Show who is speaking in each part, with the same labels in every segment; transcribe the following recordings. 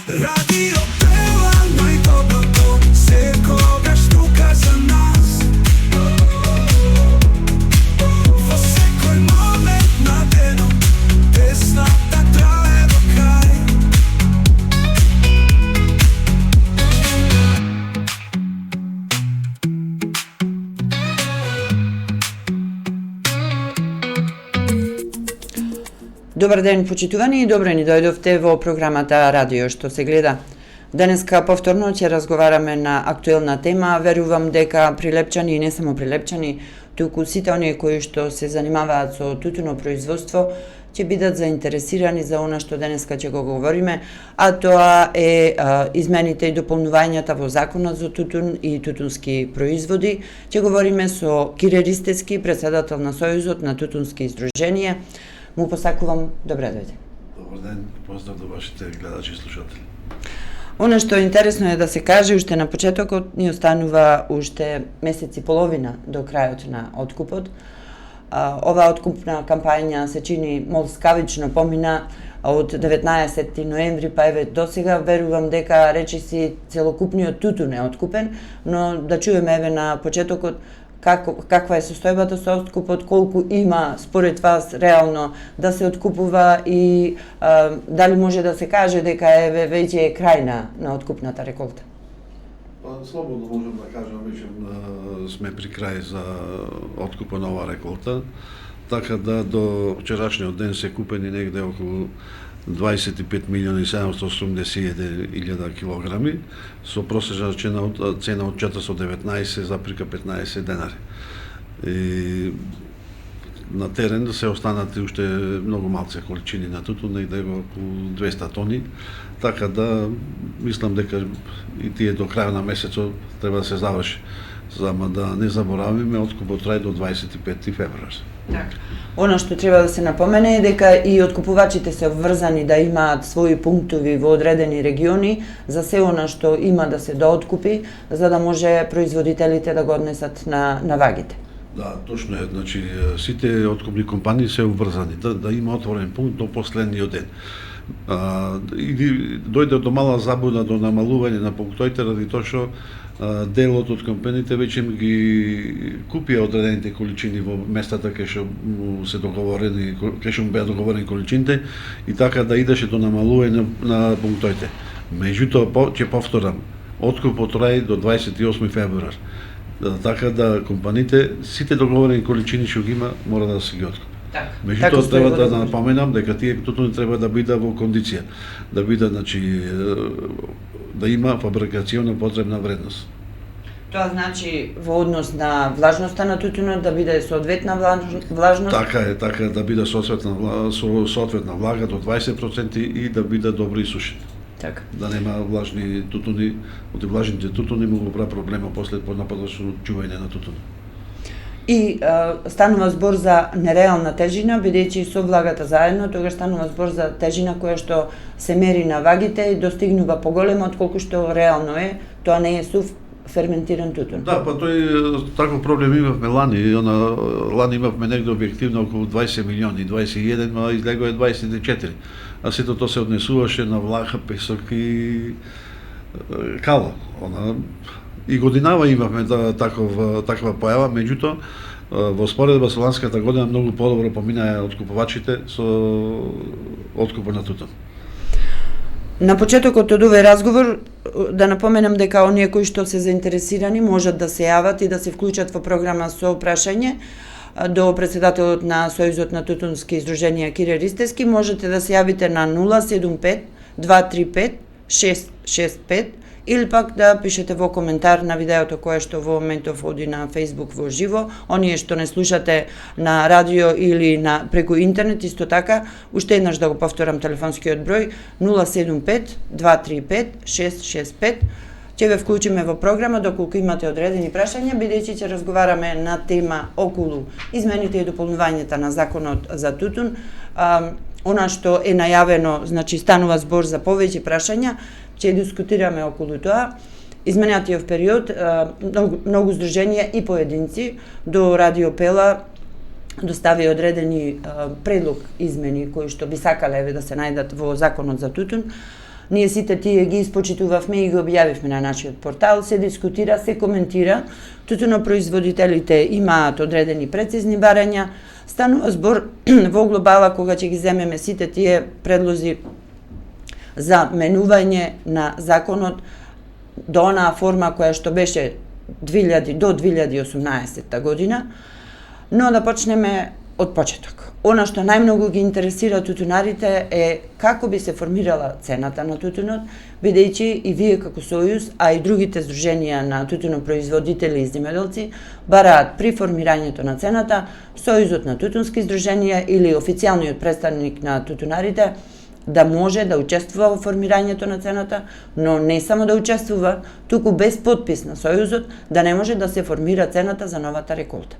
Speaker 1: Радио Пела, најдоброто, секогаш тука за нас. Во секој момент на денот, песната трае до крај.
Speaker 2: Добар ден, почитувани, и добро ни дојдовте во програмата Радио што се гледа. Денеска повторно ќе разговараме на актуелна тема. Верувам дека прилепчани и не само прилепчани, туку сите оние кои што се занимаваат со тутунопроизводство ќе бидат заинтересирани за она што денеска ќе го говориме, а тоа е измените и дополнувањата во Законот за тутун и тутунски производи. Ќе говориме со Кире Ристевски, председател на Сојузот на тутунски издруженија. Му посакувам добре дојде.
Speaker 3: Добар ден, поздрав до вашите гледачи и слушатели.
Speaker 2: Она што е интересно е да се каже, уште на почетокот ни останува уште месец и половина до крајот на откупот. Оваа откупна кампања се чини молскавично, помина од 19 ноември па еве досега. Верувам дека речиси целокупниот тутун е откупен, но да чуеме еве на почетокот каква е состојбата со откупот, колку има според вас реално да се откупува и дали може да се каже дека еве веќе е крај на откупната реколта?
Speaker 3: Слободно можем да кажем, веќе сме при крај за откупот на оваа реколта, така да до вчерашниот ден се купени негде околу 25.780.000 килограми со просечна цена од 419,15 денари. И на терен се останати уште многу малце количини на тутун, негде околу 200 тони, така да мислам дека и тие до крај на месецот треба да се заврши. Зама да не заборавиме, откупот трај до 25 февруар.
Speaker 2: Така. Она што треба да се напомене е дека и откупувачите се обврзани да имаат своји пунктови во одредени региони за се она што има да се дооткупи, за да може производителите да го однесат на вагите.
Speaker 3: Да, точно е. Значи, сите откупни компании се обврзани да има отворен пункт до последниот ден. И дојде до мала забуda до намалување на пунктоите ради тоа што делот од компаниите веќе ги купија одредените количини во местата кај што се договорени, кај што беа договорени количините и така да идеше до намалување на пунктоите. Меѓутоа, ќе повторам, откупот траи до 28 февруар. Така да компаниите сите договорени количини што ги има мора да се ги откупи. Меѓутоа треба да напоменам дека тие тутуни треба да бидат во кондиција, да бидат, значи, да има фабрикациона потребна вредност.
Speaker 2: Тоа значи во однос на влажноста на тутунот да биде соодветна влажност?
Speaker 3: Така е, да биде соодветна влага до 20% и да биде добро исушени.
Speaker 2: Така.
Speaker 3: Да нема влажни тутуни, од влажните тутуни му го прави проблема после понападочно чување на тутуни.
Speaker 2: И станува збор за нереална тежина, бидејќи со влагата заедно, тогаш станува збор за тежина која што се мери на вагите и достигнува поголема отколку што реално е, тоа не е сув ферментиран тутун.
Speaker 3: Да, па тој таков проблем имавме лани, лани имавме негде објективно околу 20 милиони, 21, но излего е 24. А сето тоа се однесуваше на влага, песок и кала. И годинава имавме таква појава, меѓутоа во споредба со ланската година многу подобро поминаа откупувачите со откупот на тутун.
Speaker 2: На почетокот од овој разговор да напоменам дека оние кои што се заинтересирани можат да се јават и да се вклучат во програма со прашање до председателот на Сојузот на тутунски издруженија Кире Ристевски. Можете да се јавите на 075 235 665 или пак да пишете во коментар на видеото кое што во моментов оди на Facebook во живо. Оние што не слушате на радио или преку интернет, исто така, уште еднаш да го повторам телефонскиот број 075 235 665. Ќе ве вклучиме во програма доколку имате одредени прашања, бидејќи ќе разговараме на тема околу измените и дополнувањата на Законот за тутун. Она што е најавено, значи станува збор за повеќе прашања, ќе дискутираме околу тоа. Изменатиот период, многу здруженија и поединци до Радио Пела достави одредени предлог измени кои што би сакале да се најдат во Законот за тутун. Ние сите тие ги испочитувавме и ги објавивме на нашиот портал, се дискутира, се коментира, тутунопроизводителите имаат одредени прецизни барања, станува збор во глобала кога ќе ги земеме сите тие предлози за менување на законот до онаа форма која што беше до 2018 година, но да почнеме од почеток. Она што најмногу ги интересира тутунарите е како би се формирала цената на тутунот, бидејќи и вие како Сојуз, а и другите здруженија на тутунопроизводители и земјоделци бараат при формирањето на цената Сојузот на тутунски здруженија или официјалниот представник на тутунарите да може да учествува во формирањето на цената, но не само да учествува, туку без подпис на Сојузот да не може да се формира цената за новата реколта.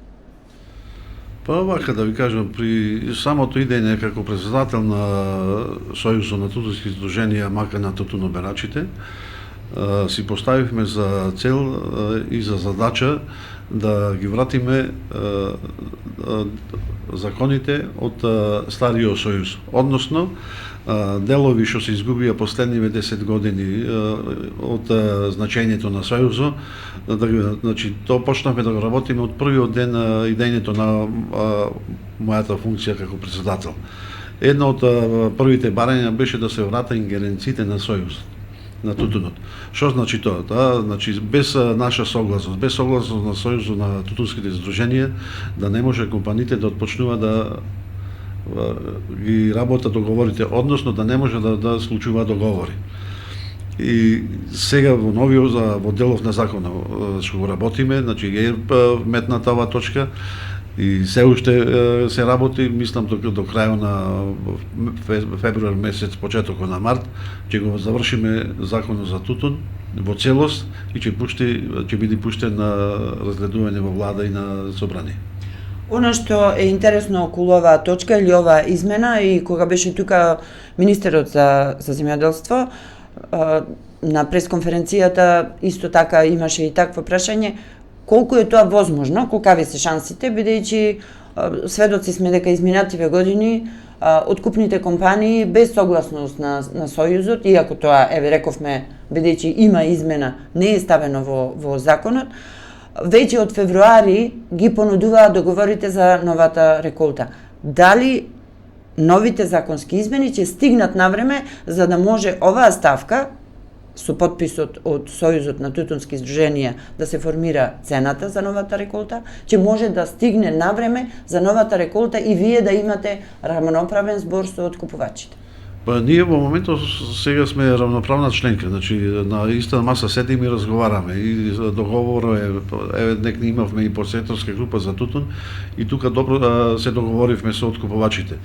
Speaker 3: Па вака да ви кажам, при самото идење како председател на Сојузот на тутунски здруженија мака на тутуноберачите, си поставивме за цел и за задача да ги вратиме законите од стариот Сојуз, односно делови што се изгубија последниве 10 години од значењето на Сојузот, значи тоа почнавме да го работиме од првиот ден на идењето на мојата функција како председател. Една од првите барања беше да се врата ингеренциите на Сојузот на тутунот. Што значи тоа? Значи без наша согласност, без согласност на Сојузот на тутунските здруженија, да не може компаниите да отпочнува да ги работат договорите, односно да не може да склучува договори. И сега во новиот во делов на законот што го работиме, значи е метната оваа точка и се уште се работи, мислам до крајот на февруар месец, почетокот на март, ќе го завршиме законот за тутун во целост и ќе биде пуштен на разгледување во влада и на собрание.
Speaker 2: Оно што е интересно околу оваа точка или оваа измена, и кога беше тука министерот за земјоделство, на пресконференцијата исто така имаше и такво прашање, колку е тоа возможно, колкави се шансите, бидејќи сведоци сме дека изминативе години откупните компании без согласност на Сојузот, иако тоа, еве рековме, бидејќи има измена, не е ставено во законот, веќе од февруари ги понудуваат договорите за новата реколта. Дали новите законски измени ќе стигнат на време за да може оваа ставка со подписот од Сојузот на тутунски здруженија да се формира цената за новата реколта, ќе може да стигне на време за новата реколта и вие да имате равноправен збор со откупувачите?
Speaker 3: Па ние во моментот сега сме равноправна членка, значи на иста маса седиме и разговараме и договорот е нек имавме и посетителска група за тутун и тука добро се договоривме со откупувачите.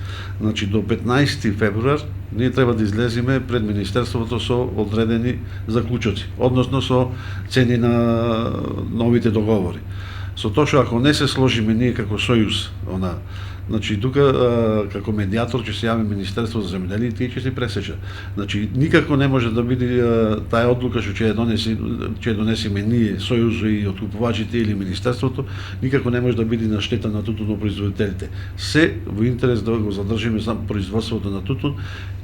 Speaker 3: Значи до 15 февруар ние треба да излеземе пред министерството со одредени заклучоци, односно со цени на новите договори. Со тоа што ако не се сложиме ние како Сојуз, значи тука како медиатор ќе се јави Министерство за земјоделие и ќе се пресече. Значи никако не може да биде таа одлука што ќе донесеме ние Сојуз и откупувачите или министерството, никако не може да биде на штета на тутунопроизводителите. Се во интерес да го задржиме само производството на тутун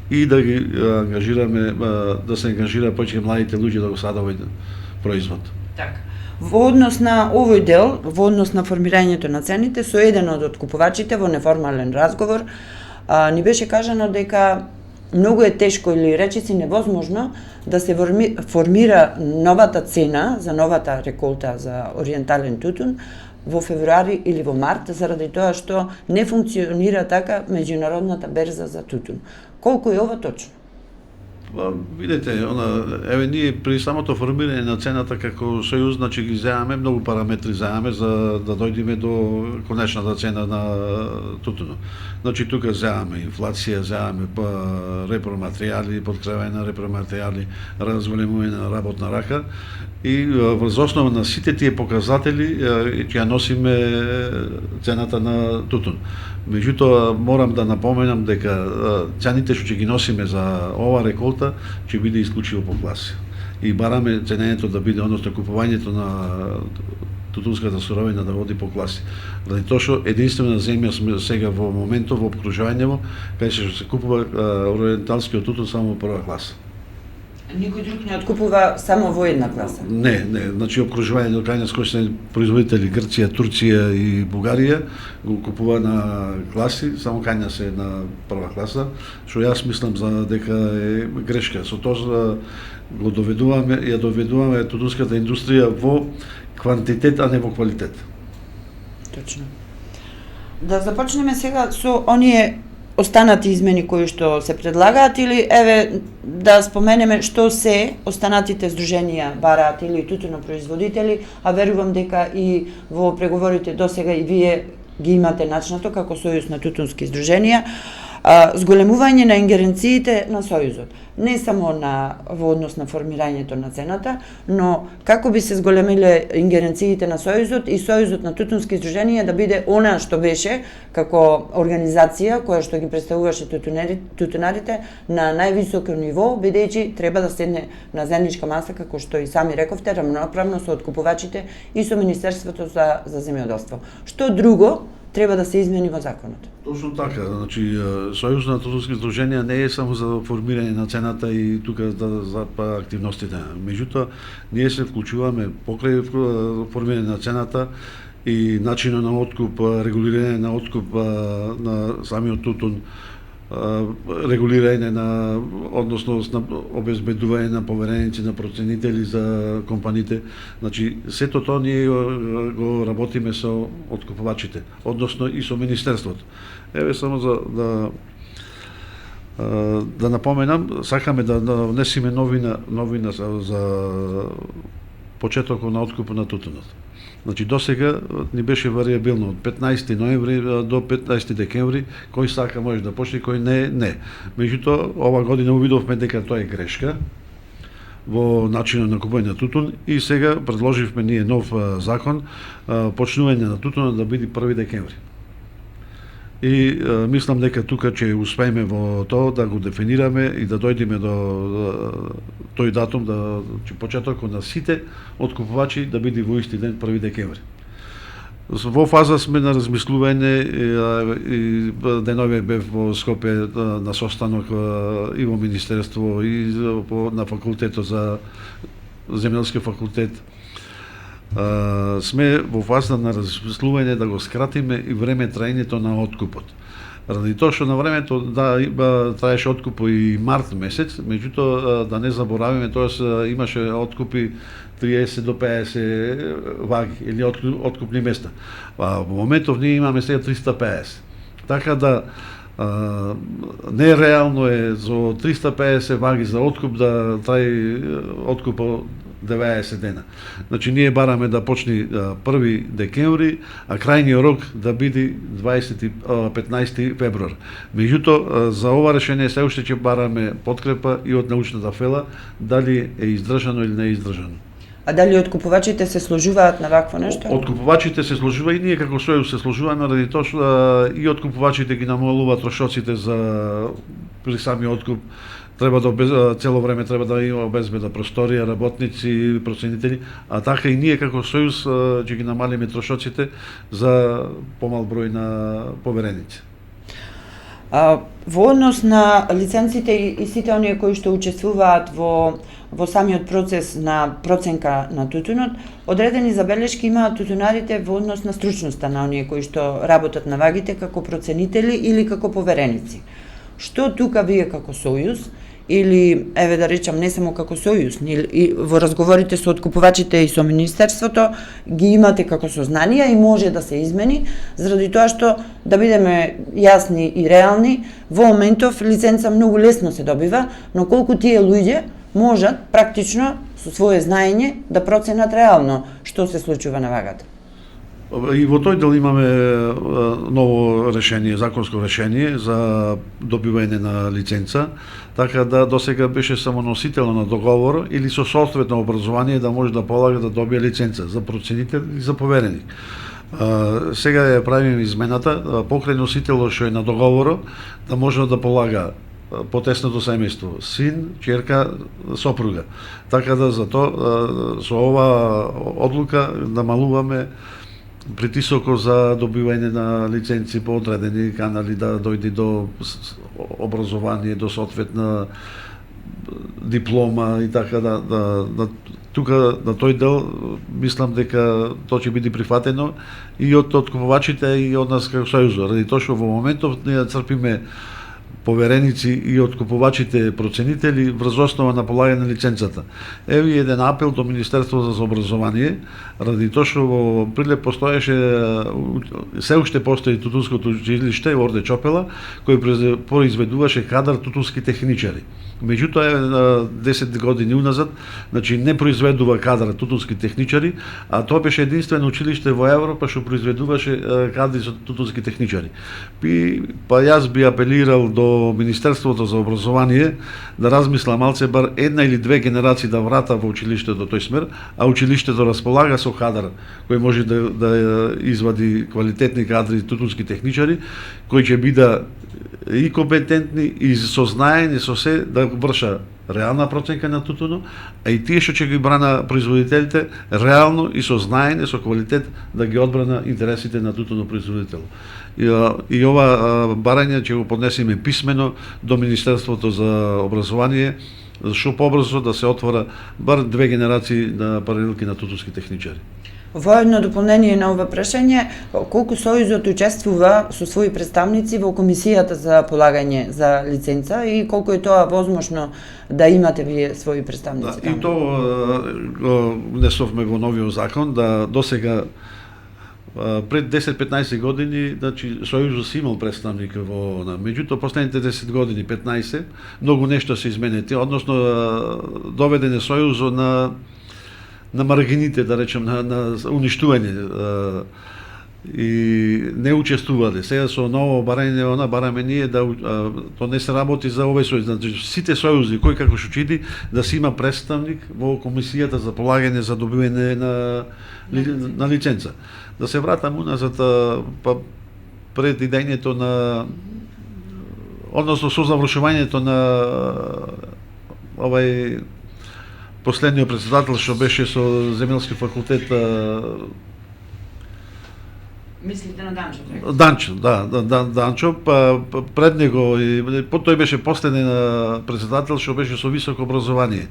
Speaker 3: и да ги ангажираме, да се ангажира повеќе младите луѓе да го садат овој производ.
Speaker 2: Така. Во однос на овој дел, во однос на формирањето на цените, со еден од откупувачите во неформален разговор, ни беше кажано дека многу е тешко или речиси невозможно да се формира новата цена за новата реколта за ориентален тутун во февруари или во март, заради тоа што не функционира така меѓународната берза за тутун. Колку е ова точно?
Speaker 3: Видете, еве ние при самото формирање на цената како Сојуз, значи ги земаме многу параметри за да дојдеме до конечната цена на тутунот. Значи тука земаме инфлација, земаме репроматеријали, подкрепање на репроматеријали, разголемување на работна рака и врз основа на сите тие показатели ќе носиме цената на тутун. Меѓутоа морам да напоменам дека цените што ќе ги носиме за ова реколта ќе биде исклучиво по класи. И бараме ценењето да биде, односно купувањето на тутунската суровина да води по класи. Заради тоа што единствена земја сме сега во моментот во обкружувањево, кај што се купува ориенталскиот тутун само во прва класа.
Speaker 2: Никој друг не откупува само во една класа.
Speaker 3: Не, значи окружување до крајна скојсни производители Грција, Турција и Бугарија го купува на класи, само кај нас е на прва класа, што јас мислам за дека е грешка. Со тоа го доведуваме тутунската индустрија во квантитет, а не во квалитет.
Speaker 2: Точно. Да започнеме сега со оние останати измени кои што се предлагаат или еве да споменеме што се останатите здруженија бараат или тутунопроизводители, а верувам дека и во преговорите досега и вие ги имате начнато како Сојуз на тутунски здруженија, зголемување на ингеренциите на Сојузот. Не само во однос на формирањето на цената, но како би се зголемиле ингеренциите на Сојузот и Сојузот на тутунски здруженија да биде она што беше како организација која што ги представуваше тутунарите на највисоко ниво, бидејќи треба да седне на заедничка маса, како што и сами рековте, рамноправно со откупувачите и со Министерството за земјоделство. Што друго треба да се измени во законот?
Speaker 3: Точно така, значи Сојуз на тутунски здруженија не е само за формирање на цената и тука за активностите. Меѓутоа, ние се вклучуваме покрај формирање на цената и начинот на откуп, регулирање на откуп на самиот тутун, регулирање на, односно обезбедување на повереници, на проценители за компаниите. Значи, сето тоа ние го работиме со откупувачите, односно и со Министерството. Еве само да напоменам, сакаме да внесеме новина за почетокот на откупот на тутунот. Значи, досега ни беше вариабилно од 15 ноември до 15 декември, кој сака може да почне, кој не. Меѓутоа, ова година увидовме дека тоа е грешка во начинот на купување на тутун и сега предложивме ние нов закон, почнување на тутунот да биде 1 декември. И мислам дека тука ќе успееме во тоа да го дефинираме и да дојдеме до тој датум, почетокот на сите откупувачи да биде во исти ден 1 декември. Во фаза сме на размислување и денове бев во Скопје на состанок и во Министерство и на факултетот за земјоделски факултет. Сме во фаза на размислување да го скратиме и време траењето на откупот. Ради тоа што на времето траеше откуп и март месец, меѓутоа да не заборавиме, тоа имаше откупи 30 до 50 ваги или откупни места. Во моментов ние имаме сега 350. Така да нереално е за 350 ваги за откуп да трае откупот 90 дена. Значи ние бараме да почне 1 декември, а крајниот рок да биде 15 февруар. Меѓутоа, за ова решение се уште ќе бараме подкрепа и од научната фела, дали е издржано или не е издржано.
Speaker 2: А дали откупувачите се сложуваат на вакво нешто?
Speaker 3: Откупувачите се сложува и ние како Сојуз се сложуваме, ради тоа што и откупувачите ги намалуваат трошоците при самиот откуп. Треба цело време треба да има обезбеда просторија, работници, проценители, а така и ние како Сојуз ќе ги намалиме трошоците за помал број на повереници.
Speaker 2: Во однос на лиценците и сите оние кои што учествуваат во самиот процес на проценка на тутунот, одредени забелешки имаат тутунарите во однос на стручноста на оние кои што работат на вагите како проценители или како повереници. Што тука вие како Сојуз или, еве да речам, не само како Сојуз, и во разговорите со откупувачите и со Министерството, ги имате како сознанија и може да се измени, заради тоа што, да бидеме јасни и реални, во моментов лиценца многу лесно се добива, но колку тие луѓе можат практично со свое знаење да проценат реално што се случува на вагата.
Speaker 3: И во тој дел имаме ново решение, законско решение за добивање на лиценца, така да досега беше само носител на договор или со соодветно образование да може да полага да добие лиценца за проценител и за повереник. Сега ја правиме измената, покрај носителот што е на договорот, да може да полага потесното семејство, син, ќерка, сопруга. Така да за тоа со ова одлука намалуваме притисокот за добивање на лиценци по одредени канали, да дојде до образование, до соодветна диплома и така тука на тој дел мислам дека тоа ќе биде прифатено и од откупувачите и од нас како Сојузот, ради тоа што во моментов ние црпиме повереници и откупувачите проценители врз основа на полагање на лиценцата. Еви еден апел до Министерството за образование, ради тоа што во Прилеп постоеше, се уште постои тутунското училиште Орде Чопела, кој произведуваше кадар тутунски техничари. Меѓутоа 10 години уназад, значи не произведува кадар тутунски техничари, а тоа беше единствено училиште во Европа што произведуваше кадри за тутунски техничари. Па јас би апелирал до Министерството за образование да размисла малце бар една или две генерации да врата во училиштето тој смер, а училиштето располага со кадар кој може да извади квалитетни кадри тутунски техничари кои ќе биде и компетентни и со знаење со се да врша реална проценка на тутуно, а и тие што ќе ги брана производителите реално и со знаење, со квалитет да ги одбрана интересите на тутуно производител. И ова барање ќе го поднесеме писмено до Министерството за образование, што побрзо да се отвора бар две генерации на паралелки на тутунски техничари.
Speaker 2: Во едно дополнение на ова прашање, колку Сојузот учествува со своји представници во комисијата за полагање за лиценца и колку е тоа возможно да имате вие своји представници таму?
Speaker 3: И тоа внесовме во новиот закон, да досега пред 10-15 години, значи Сојузот си имал представник во меѓутоа последните 10 години, 15, многу нешто се изменети, односно доведен е Сојузот на маргините, да речем, на уништување и не учествувале. Сега со ново барање бараме ние да тоа не се работи за овој сојуз, значи сите сојузи кој како што чиди да си има представник во комисијата за полагање за добивање на лиценца. Да се вратам уназад, па пред идењето на односно со завршувањето на овај последниот председател што беше со земјелски факултет.
Speaker 2: Мислите на Данчо?
Speaker 3: Данчо, Данчо, па пред него и тој беше последен председател што беше со високо образование.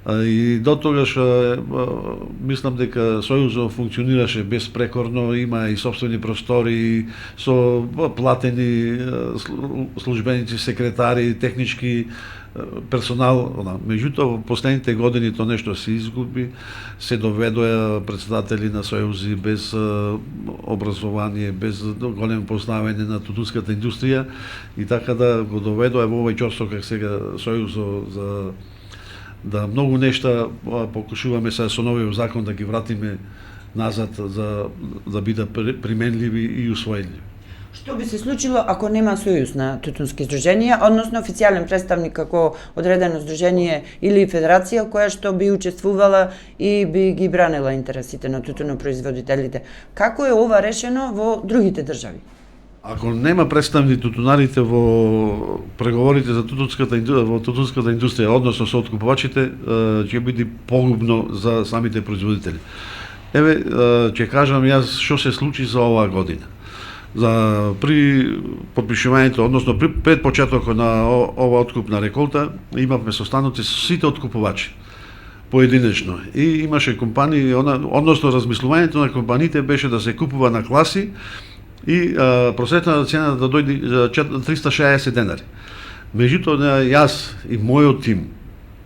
Speaker 3: И до тогаш мислам дека Сојузот функционираше безпрекорно, има и сопствени простори со платени службеници, секретари, технички персонал. Меѓутоа во последните години тоа нешто се изгуби, се доведоа председатели на сојузи без образование, без големо познавање на тутунската индустрија и така да го доведоа во овој часот како сега сојузот за да многу нешта покушуваме со новиот закон да ги вратиме назад за да бидат применливи и усвоени.
Speaker 2: Што би се случило ако нема сојуз на тутунски здруженија, односно официјален представник како одредено здружение или федерација која што би учествувала и би ги бранела интересите на тутунопроизводителите? Како е ова решено во другите држави?
Speaker 3: Ако нема представници тутунарите во преговорите за тутунската индустрија, односно со откупувачите, ќе биде погубно за самите производители. Еве, ќе кажам јас што се случи за оваа година. При подпишувањето, односно пред почетокот на ова откупна реколта, имавме состаноци со сите откупувачи поединечно. И имаше компании, односно размислувањето на компаниите беше да се купува на класи и просечната цена да дојде 360 денари. Меѓутоа, јас и мојот тим,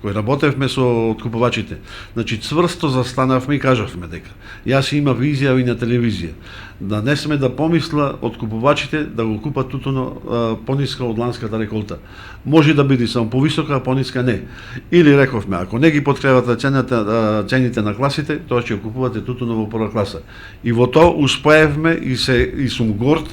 Speaker 3: кој работевме со откупувачите, значи цврсто застанавме и кажавме дека јас имав изјави на телевизија да не сме да помисла откупувачите да го купат тутуно пониска од ланската реколта. Може да биде само повисока, а пониска не. Или рековме, ако не ги подкрепате цените на класите, тоа ќе купувате тутуно во прва класа. И во тоа успеевме и сум горд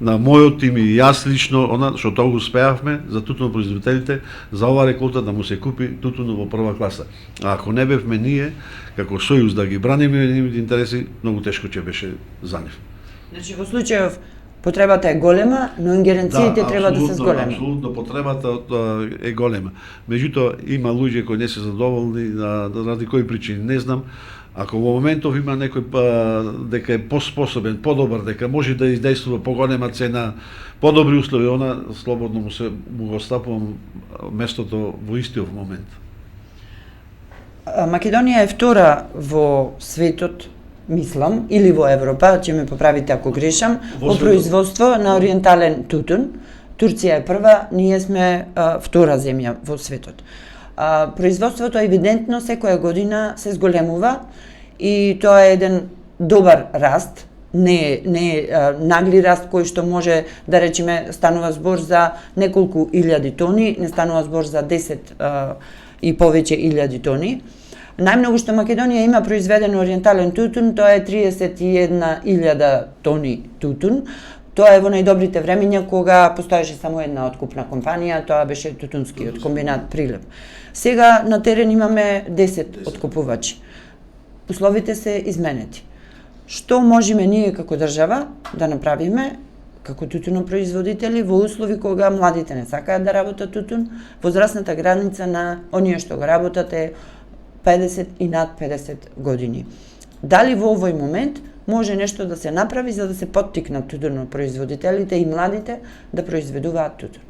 Speaker 3: на мојот тим и јас лично, што тоа успеавме за тутунопроизводителите, за оваа реколта да му се купи тутуно во прва класа. А ако не бевме ние, како сојуз да ги браниме нивните интереси, многу тешко ќе беше за нив.
Speaker 2: Значи во случајов Потребата е голема, но ингеренциите треба да се зголемат.
Speaker 3: Апсолутно, потребата е голема. Меѓутоа, има луѓе кои не се задоволни, ради кои причини не знам. Ако во моментов има некој дека е поспособен, подобар, дека може да издействува поголема цена, подобри услови, она слободно му го стапувам местото во истиот момент.
Speaker 2: Македонија е втора во светот, мислам, или во Европа, ќе ме поправите ако грешам, по производство на ориентален тутун. Турција е прва, ние сме втора земја во светот. Производството евидентно секоја година се зголемува и тоа е еден добар раст, не нагли раст кој што може да речеме станува збор за неколку илјади тони, не станува збор за 10 и повеќе илјади тони. Најмногу што Македонија има произведен ориентален тутун, тоа е 31.000 тони тутун. Тоа е во најдобрите времиња кога постоеше само една откупна компанија, тоа беше тутунскиот комбинат Прилеп. Сега на терен имаме 10 откупувачи. Условите се изменети. Што можеме ние како држава да направиме како тутунопроизводители во услови кога младите не сакаат да работат тутун, возрастната граница на оние што го работат е 50 и над 50 години. Дали во овој момент може нешто да се направи за да се поттикнат тутунопроизводителите и младите да произведуваат тутун?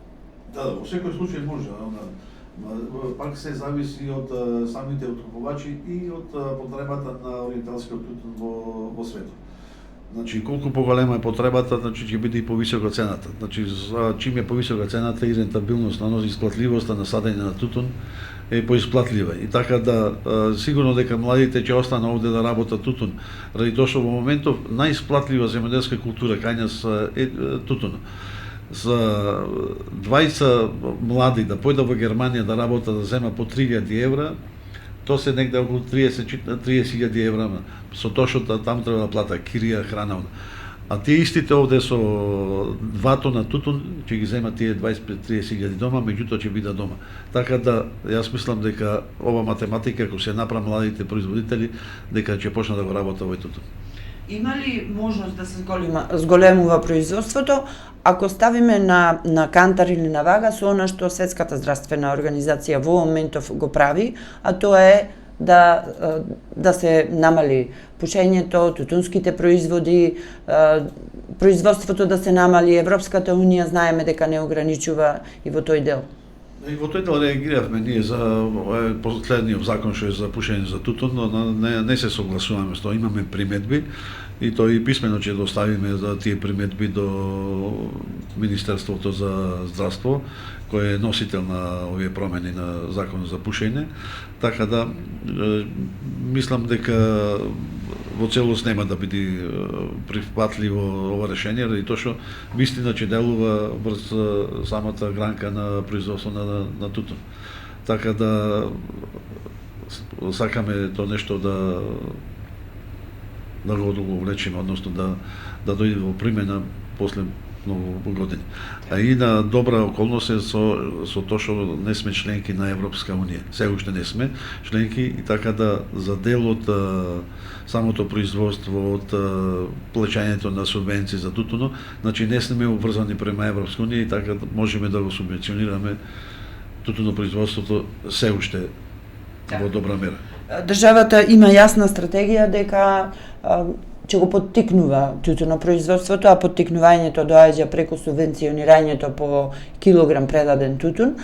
Speaker 3: Да, во секој случај може, пак се зависи од самите откупувачи и од потребата на ориенталскиот тутун во светот. Значи, колку поголема е потребата, значи ќе биде и повисока цената. Значи, чим е повисока цената и рентабилноста, но исплатливоста на садење на тутун е поисплатлива. И така да сигурно дека младите ќе останат овде да работат тутун, ради тоа што во моментов најисплатлива земјоделска култура кај нас е тутун. За 20 млади да појдат во Германија да работат да зема по 3.000 евра, тоа се негде околу 30.000 евра, со тоа што таму треба да плата кирија, храна. А тие истите овде со 2 тона тутун ќе ги земат тие 25-30.000 дома, меѓутоа ќе бидат дома. Така да, јас мислам дека ова математика, ако се направи младите производители, дека ќе почнат да го работат овој тутун.
Speaker 2: Има ли можност да се зголемува производството ако ставиме на кантар или на вага со она што Светската здравствена организација во моментов го прави, а тоа е да се намали пушењето, тутунските производи, производството да се намали, Европската унија знаеме дека не ограничува и во тој дел.
Speaker 3: И во тој дел реагиравме ние за последниот закон што е за пушење за тутун, но не се согласуваме со тоа, имаме приметби и тоа и писмено ќе доставиме за тие приметби до Министерството за здравство, кој е носител на овие промени на законот за пушење, така да мислам дека во целост нема да биде прифатливо ова решение, ради тоа што вистина ќе делува врз самата гранка на производство на тутун. Така да сакаме тоа нешто да го влечеме, односно да дојде во примена после многу години. А и на добра околност е со тоа што не сме членки на Европска унија. Се уште не сме членки и така да за дел од самото производство, од плаќањето на субвенции за тутуно, значи не сме обврзани према Европска унија и така можеме да го субвенционираме тутунопроизводството се уште во добра мера.
Speaker 2: Државата има јасна стратегија дека ќе го поттикнува тутунопроизводството, а поттикнувањето доаѓа преку субвенционирањето по килограм предаден тутун.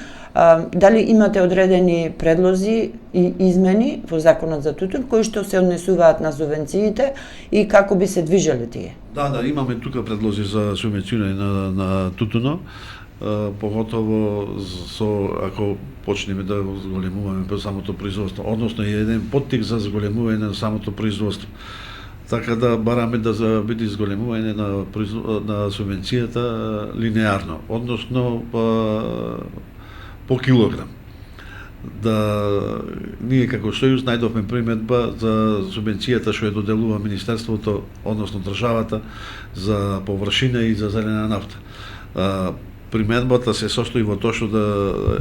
Speaker 2: Дали имате одредени предлози и измени во законот за тутун кои што се однесуваат на субвенциите и како би се движеле тие? Да,
Speaker 3: имаме тука предлози за субвенционирање на тутуно. Поготово ако почнеме да го зголемуваме по самото производство, односно е еден поттик за зголемување на самото производство. Така да бараме да биде зголемување на субвенцијата линеарно, односно по килограм. Да ние како Сојуз најдовме приметба за субвенцијата што ја доделува Министерството, односно државата, за површина и за зелена нафта. примедбата се состои во тоа што да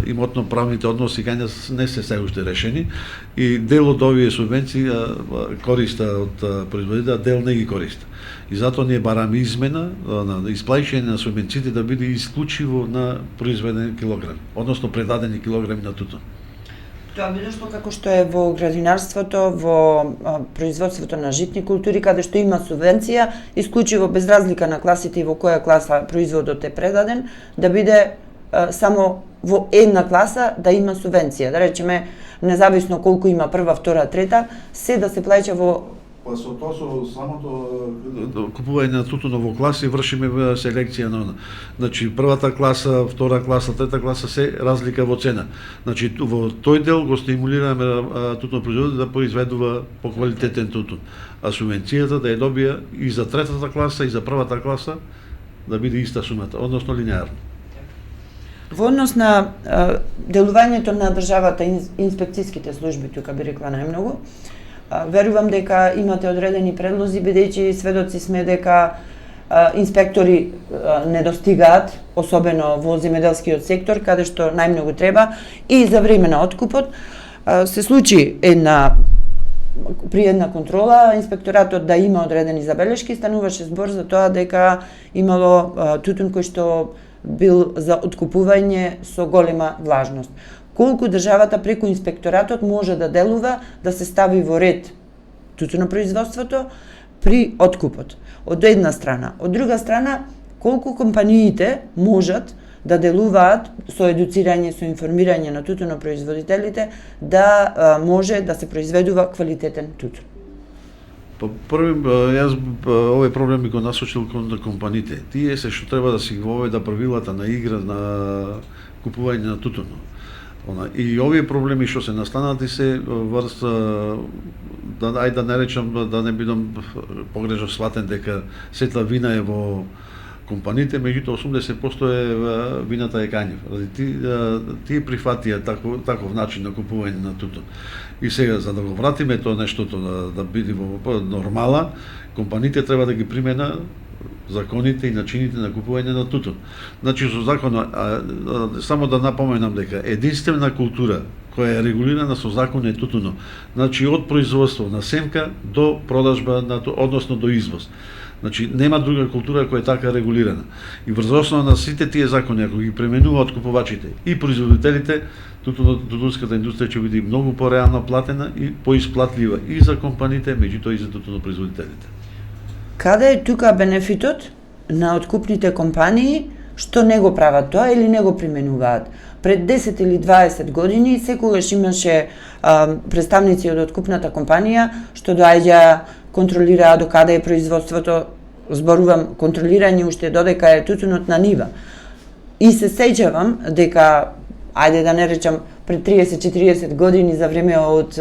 Speaker 3: имотно-правните односи кај нас не се се уште решени и дел од овие субвенции користа од производителя, дел не ги користа. И затоа ние бараме измена на исплаќање на субвенциите да биде исклучиво на произведени килограми, односно предадени килограми на тутун.
Speaker 2: Тоа било што како што е во градинарството, во производството на житни култури, каде што има субвенција, исклучиво без разлика на класите и во која класа производот е предаден, да биде само во една класа да има субвенција. Да речеме, независно колку има прва, втора, трета, се да се плаќа во...
Speaker 3: Па со тоа, со самото купување на тутуно во класи, вршиме селекција на она. Значи, првата класа, втора класа, трета класа, се разлика во цена. Значи, во тој дел го стимулираме тутунопроизводителот да произведува поквалитетен тутун. А субвенцијата да ја добија и за третата класа, и за првата класа, да биде иста сумата, односно линеарно.
Speaker 2: Во однос на делувањето на државата, инспекцијските служби, тука би рекла најмногу, верувам дека имате одредени предлози, бидејќи сведоци сме дека инспектори недостигаат, особено во земјоделскиот сектор, каде што најмногу треба, и за време на откупот се случи при една контрола, инспекторатот да има одредени забелешки, стануваше збор за тоа дека имало тутун кој што бил за откупување со голема влажност. Колку државата преку инспекторатот може да делува да се стави во ред тутунопроизводството при откупот. Од една страна. Од друга страна, колку компаниите можат да делуваат со едуцирање, со информирање на тутунопроизводителите да може да се произведува квалитетен тутун.
Speaker 3: Па први, јас овој проблем ми го насочил кон компаниите. Тие се што треба да си го воведа правилата на игра на купување на тутуно. И овие проблеми што се настанати се врз, да не речам, да не бидам погрешно сватен дека сета вина е во компаниите, меѓутоа 80% е вината е кањев. Тие прифатија таков начин на купување на тутун. И сега, за да го вратиме тоа нештото да биде во нормала, компаниите треба да ги примена законите и начините на купување на тутун. Значи, со законот, само да напоменам дека единствена култура која е регулирана со закон е тутуно. Значи, од производство на семка до продажба, односно до извоз. Значи, нема друга култура која е така регулирана. И врз основа на сите тие закони, ако ги пременуваат купувачите и производителите, тутунската индустрија ќе биде многу пореално платена и поисплатлива и за компаниите, меѓутоа и за тутунопроизводителите.
Speaker 2: Каде е тука бенефитот на откупните компании што не го прават тоа или не го применуваат? Пред 10 или 20 години секогаш имаше представници од откупната компанија што доаѓа, контролираа до каде е производството, зборувам контролирање уште додека е тутунот на нива. И се сеќавам дека, ајде да не речам, пред 30-40 години за време од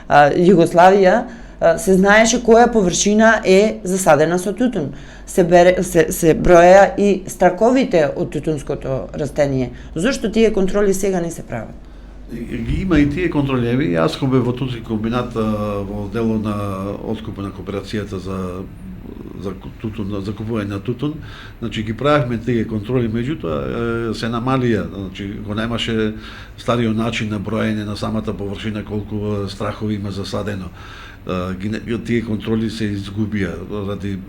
Speaker 2: Југославија, се знаеше која површина е засадена со тутун. Се броја и страковите од тутунското растение. Зошто тие контроли сега не се прават?
Speaker 3: Има и тие контролеви. Јас кога бев во тутунски комбинат во дело на откупа на кооперацијата за купување на тутун, значи ги правевме тие контроли, меѓутоа се намалија, значи го немаше стариот начин на броење на самата површина колку страхови има засадено. Тие контроли се изгубија ради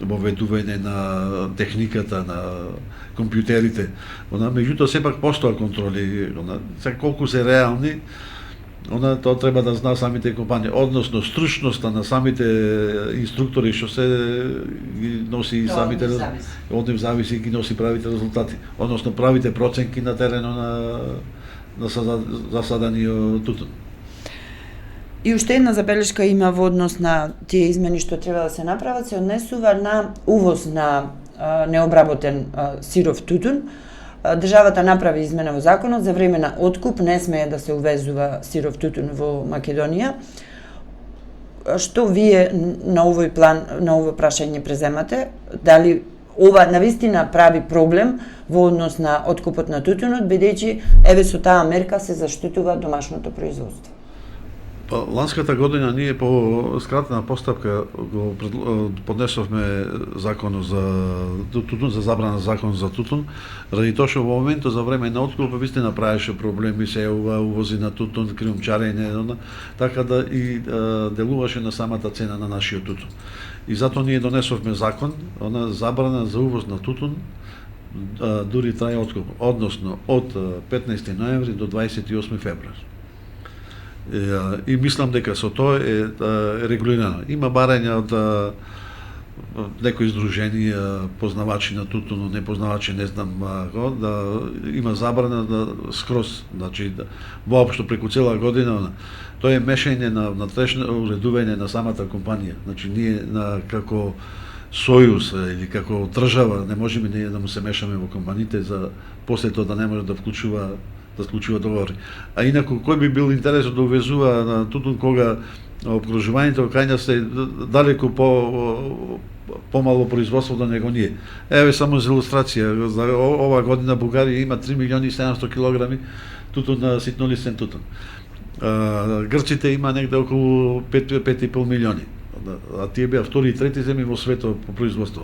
Speaker 3: воведување на техниката, на компјутерите. Меѓутоа сепак постоа контроли, колку се реални, тоа треба да знаа самите компании, односно стручноста на самите инструктори што се ги носи и самите, од нив зависи ги носи правите резултати, односно правите проценки на теренот на засаданиот тутун.
Speaker 2: И уште една забелешка има во однос на тие измени што треба да се направат, се однесува на увоз на необработен сиров тутун. Државата направи измена во законот, за време на откуп не смее да се увезува сиров тутун во Македонија. Што вие на овој план, на ово прашање преземате? Дали ова навистина прави проблем во однос на откупот на тутунот, бидејќи еве со таа мерка се заштитува домашното производство?
Speaker 3: Па, ланската година ние по скратена постапка го поднесовме законот за тутун, за забрана закон за тутун, ради тоа што во моментот за време на откуп вистина правеше проблеми, се увози на тутун, криумчарење, така да и делуваше на самата цена на нашиот тутун. И затоа ние донесовме закон, она забрана за увоз на тутун, дури трае откуп, односно од 15 ноември до 28 февруари. И мислам дека со тоа е регулирано. Има барања од некои издруженија, познавачи на тутун, непознавачи, не знам, да има забрана да скроз, значи воопшто преку цела година. Тоа е мешање на трешно уредување на самата компанија. Значи ние како сојуз или како држава не можеме ние да му се мешаме во компаниите за после тоа да не може да вклучува договори. А инаку, кој би бил интересен да увезува на тутун кога обкружувањето кај нас е далеку помало производство до него ние. Еве само за илустрација, за ова година Бугарија има 3.700.000 килограми тутун на ситнолистен тутун. Грците има негде околу 5,5 милиони. А тие беа втори и трети земји во светот по производство.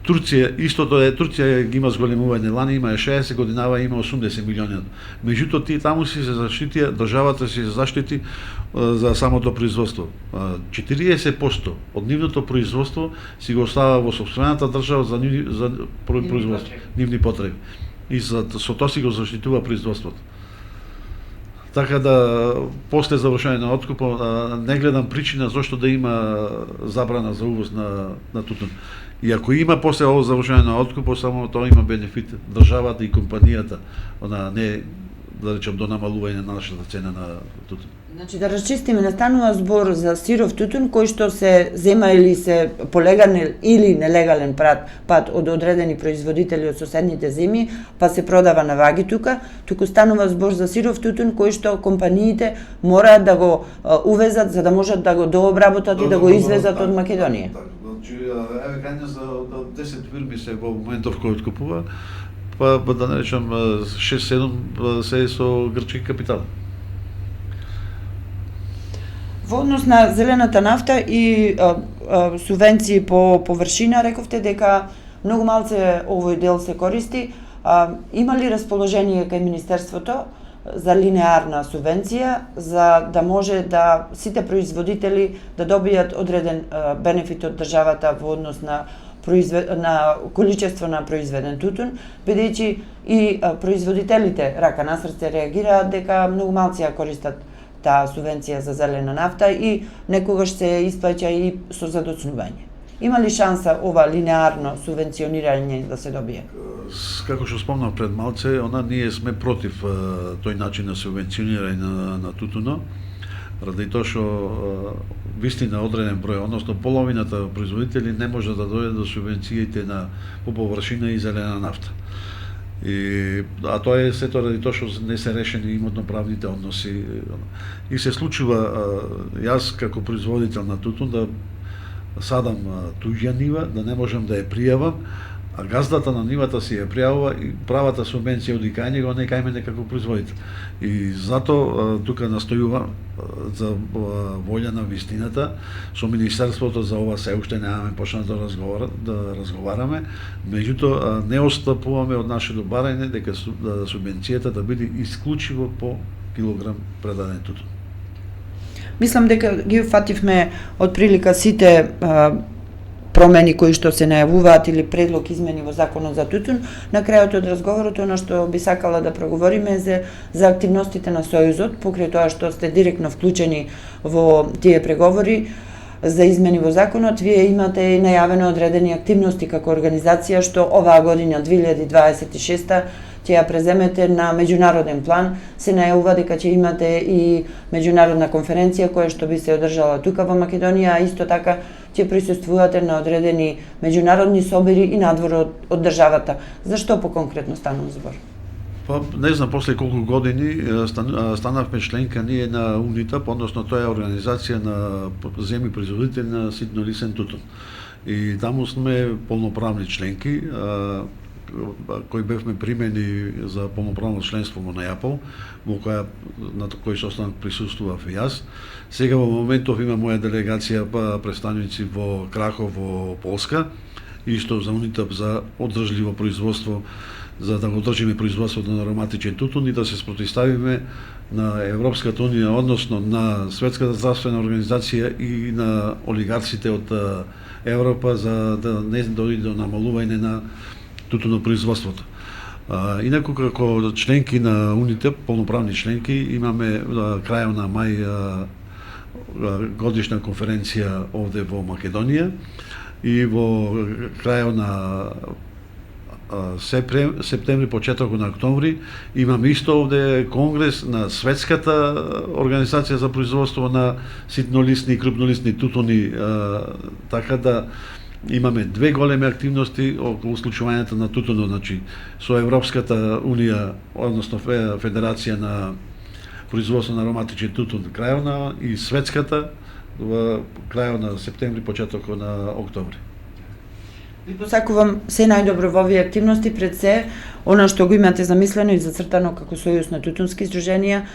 Speaker 3: Турција, истото е, Турција ги има зголемување, лани има 60 годинава, има 80 милиони. Меѓутоа тие таму си се заштитија, државата си се заштити за самото производство. 40% од нивното производство си го остава во сопствената држава за производство, нивни потреби. И со тоа си го заштитува производството. Така да, после завршување на откупот, не гледам причина зашто да има забрана за увоз на тутун. И ако има после ово завршување на откупот, само тоа има бенефит државата и компанијата, не да речем до намалување на нашата цена на тутун.
Speaker 2: Значи да расчистиме, не станува збор за сиров тутун кој што се зема или се по легален или нелегален пат од одредени производители од соседните земји, па се продава на ваги туку станува збор за сиров тутун кој што компаниите мораат да го увезат за да можат да го дообработат и да го извезат од Македонија.
Speaker 3: Значи, еве кај нас 10 фирми се во моментов кој откупува, па да не речам 6-7 се со грчки капитал.
Speaker 2: Во однос на зелената нафта и субвенции по површина, рековте дека многу малце овој дел се користи. Има ли расположение кај Министерството за линеарна субвенција, за да може да сите производители да добијат одреден бенефит од државата во однос на количество на произведен тутун, бидејќи и производителите рака на срце реагираат дека многу малци ја користат таа субвенција за зелена нафта и некогаш се исплаќа и со задоцнување. Има ли шанса ова линеарно субвенционирање да се добие?
Speaker 3: Како што спомнав пред малце, ние сме против тој начин на субвенционирање на тутуно, ради тоа што вистина одреден број, односно половината производители не може да дојдат до субвенциите по површина и зелена нафта. А тоа е сето ради тоа што не се решени имотно-правните односи. И се случува, јас како производител на тутун да садам туѓа нива, да не можам да ја пријавам, а газдата на нивата си ја пријавува и правата субвенција оди кај него, не кај мене како производител. И затоа тука настојувам за волја на вистината, со Министерството за ова се уште немаме почнат да разговараме, меѓутоа не отстапуваме од нашето барање дека субвенцијата да биде исклучиво по килограм предаден тутун.
Speaker 2: Мислам дека ги фативме од прилика сите промени кои што се најавуваат или предлог измени во законот за тутун. На крајот од разговорот, она што би сакала да проговориме за активностите на Сојузот, покрај тоа што сте директно вклучени во тие преговори за измени во законот. Вие имате и најавено одредени активности како организација што оваа година 2026 ќе ја преземете на меѓународен план. Се најавува дека ќе имате и меѓународна конференција која што би се одржала тука во Македонија, а исто така ќе присуствувате на одредени меѓународни собери и надвор од државата. Зашто поконкретно станува збор?
Speaker 3: Па, не знам, после колку години станавме членка ние на УНИТАП, односно тоа е организација на земји производители на ситнолистен тутун. И таму сме полноправни членки. кои бевме примени за полноправно членство во НАјАПОЛ, на кој состанок присуствував и јас. Сега во моментов има моја делегација представници во Краков во Полска, исто за УНИТАП за одржливо производство, за да го одржиме производството на ароматичен тутун и да се спротивставиме на Европската унија, односно на Светската здравствена организација и на олигарците од Европа за да не дојде до намалување на тутунопроизводството. Инаку како членки на УНИТАП, полноправни членки, имаме крајот на мај годишна конференција овде во Македонија и во крајот на септември, почетокот на октомври, имаме исто овде конгрес на Светската организација за производство на ситнолисни и крупнолисни тутуни, така да имаме две големи активности околу случувањето на тутунот, значи со Европската унија, односно Федерација на производство на ароматичен тутун крајот на и Светската во крајот на септември, почетокот на октомври.
Speaker 2: Ви посакувам се најдобро во овие активности, пред се она што го имате замислено и зацртано како Сојуз на тутунски издруженија,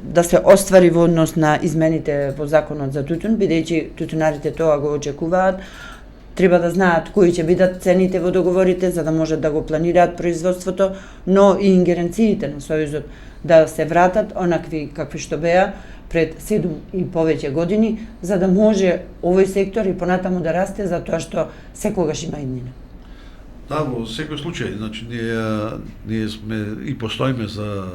Speaker 2: да се оствари во однос на измените во законот за тутун, бидејќи тутунарите тоа го очекуваат. Треба да знаат кои ќе бидат цените во договорите за да можат да го планираат производството, но и ингеренциите на Сојузот да се вратат онакви какви што беа пред 7 и повеќе години, за да може овој сектор и понатаму да расте, затоа што секогаш има иднина.
Speaker 3: Да, во секој случај, значи ние сме и постоиме за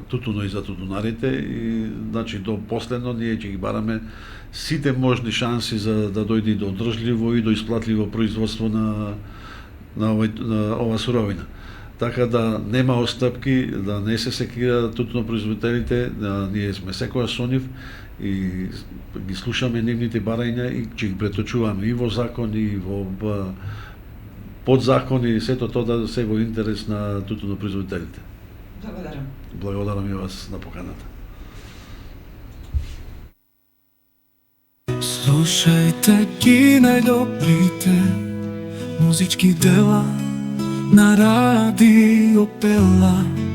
Speaker 3: тутуно и за тутунарите и значи до последно ние ќе ги бараме сите можни шанси за да дојде до одржливо и до исплатливо производство на ова суровина. Така да нема остапки, да не се секира тутунопроизводителите, ние сме секоја со нив и ги слушаме нивните барања и ќе ги преточуваме и во закон и во подзакони, сето тоа да се во интерес на тутунопроизводителите.
Speaker 2: Благодарам.
Speaker 3: Благодарам и вас на поканата.
Speaker 1: Слушајте ги најдобрите музички дела на Радио Пела.